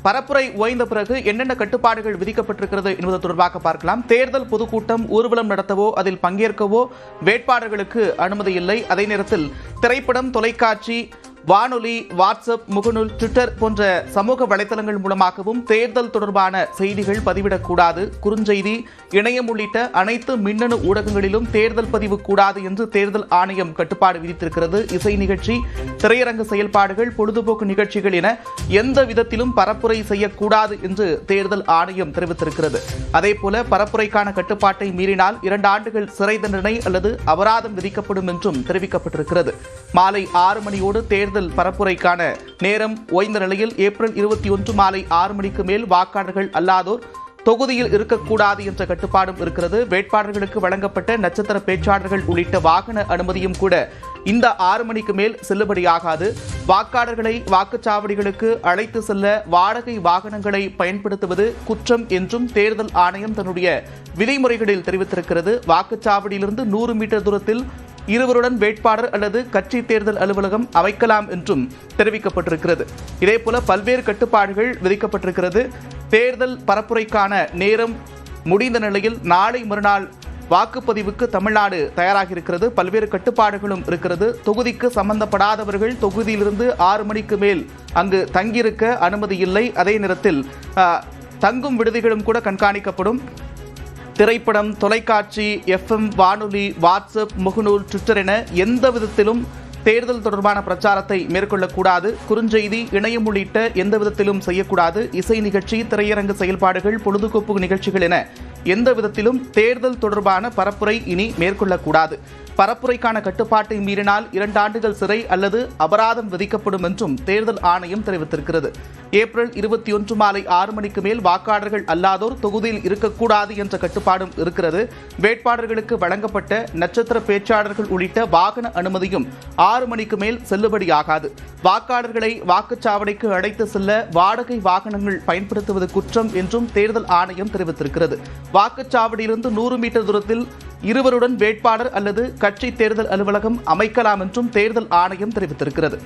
பரப்புரை ஓய்ந்த பிறகு என்னென்ன கட்டுப்பாடுகள் விதிக்கப்பட்டிருக்கிறது என்பது தொடர்பாக பார்க்கலாம். தேர்தல் பொதுக்கூட்டம், ஊர்வலம் நடத்தவோ அதில் பங்கேற்கவோ வேட்பாளர்களுக்கு அனுமதி இல்லை. அதே நேரத்தில் திரைப்படம், தொலைக்காட்சி, வானொலி, வாட்ஸ்அப், முகநூல், ட்விட்டர் போன்ற சமூக வலைதளங்கள் மூலமாகவும் தேர்தல் தொடர்பான செய்திகள் பதிவிடக்கூடாது. குறுஞ்செய்தி, இணையம் உள்ளிட்ட அனைத்து மின்னணு ஊடகங்களிலும் தேர்தல் பதிவு கூடாது என்று தேர்தல் ஆணையம் கட்டுப்பாடு விதித்திருக்கிறது. இசை நிகழ்ச்சி, திரையரங்கு செயல்பாடுகள், பொழுதுபோக்கு நிகழ்ச்சிகள் என எந்த விதத்திலும் பரப்புரை செய்யக்கூடாது என்று தேர்தல் ஆணையம் தெரிவித்திருக்கிறது. அதேபோல பரப்புரைக்கான கட்டுப்பாட்டை மீறினால் 2 ஆண்டுகள் சிறை தண்டனை அல்லது அபராதம் விதிக்கப்படும் என்றும் தெரிவிக்கப்பட்டிருக்கிறது. மாலை 6 மணியோடு தேர்தல் பரப்புரைக்கான நேரம் ஓய்ந்த நிலையில் ஏப்ரல் 21 மாலை 6 மணிக்கு மேல் வாக்காளர்கள் அல்லாதோர் தொகுதியில் இருக்கக்கூடாது என்ற கட்டுப்பாடும் இருக்கிறது. வேட்பாளர்களுக்கு வழங்கப்பட்ட நட்சத்திர பேச்சாளர்கள் உள்ளிட்ட வாகன அனுமதியும் கூட இந்த 6 மணிக்கு மேல் செல்லுபடியாகாது. வாக்காளர்களை வாக்குச்சாவடிகளுக்கு அழைத்து செல்ல வாடகை வாகனங்களை பயன்படுத்துவது குற்றம் என்றும் தேர்தல் ஆணையம் தன்னுடைய விதிமுறைகளில் தெரிவித்திருக்கிறது. வாக்குச்சாவடியிலிருந்து 100 மீட்டர் தூரத்தில் இருவருடன் வேட்பாளர் அல்லது கட்சி தேர்தல் அலுவலகம் அமைக்கலாம் என்றும் தெரிவிக்கப்பட்டிருக்கிறது. இதேபோல பல்வேறு கட்டுப்பாடுகள் விதிக்கப்பட்டிருக்கிறது. தேர்தல் பரப்புரைக்கான நேரம் முடிந்த நிலையில் நாளை மறுநாள் வாக்குப்பதிவுக்கு தமிழ்நாடு தயாராகி இருக்கிறது. பல்வேறு கட்டுப்பாடுகளும் இருக்கிறது. தொகுதிக்கு சம்பந்தப்படாதவர்கள் தொகுதியிலிருந்து 6 மணிக்கு மேல் அங்கு தங்கியிருக்க அனுமதி இல்லை. அதே நேரத்தில் தங்கும் விடுதிகளும் கூட கண்காணிக்கப்படும். திரைப்படம், தொலைக்காட்சி, எஃப்எம், வானொலி, வாட்ஸ்அப், முகநூல், ட்விட்டர் என எந்த விதத்திலும் தேர்தல் தொடர்பான பிரச்சாரத்தை மேற்கொள்ளக்கூடாது. குறுஞ்செய்தி, இணையம் உள்ளிட்ட எந்த விதத்திலும் செய்யக்கூடாது. இசை நிகழ்ச்சி, திரையரங்கு செயல்பாடுகள், பொழுதுபோக்கு நிகழ்ச்சிகள் என எந்த விதத்திலும் தேர்தல் தொடர்பான பரப்புரை இனி மேற்கொள்ளக்கூடாது. பரப்புரைக்கான கட்டுப்பாட்டை மீறினால் 2 ஆண்டுகள் சிறை அல்லது அபராதம் விதிக்கப்படும் என்றும் தேர்தல் ஆணையம் தெரிவித்திருக்கிறது. ஏப்ரல் 21 மாலை 6 மணிக்கு மேல் வாக்காளர்கள் அல்லாதோர் தொகுதியில் இருக்கக்கூடாது என்ற கட்டுப்பாடும் இருக்கிறது. வேட்பாளர்களுக்கு வழங்கப்பட்ட நட்சத்திர பேச்சாளர்கள் உள்ளிட்ட வாகன அனுமதியும் 6 மணிக்கு மேல் செல்லுபடியாகாது. வாக்காளர்களை வாக்குச்சாவடிக்கு அழைத்து செல்ல வாடகை வாகனங்கள் பயன்படுத்துவது குற்றம் என்றும் தேர்தல் ஆணையம் தெரிவித்திருக்கிறது. வாக்குச்சாவடியிலிருந்து 100 மீட்டர் தூரத்தில் இருவருடன் வேட்பாளர் அல்லது கட்சி தேர்தல் அலுவலகம் அமைக்கலாம் என்றும் தேர்தல் ஆணையம் தெரிவித்திருக்கிறது.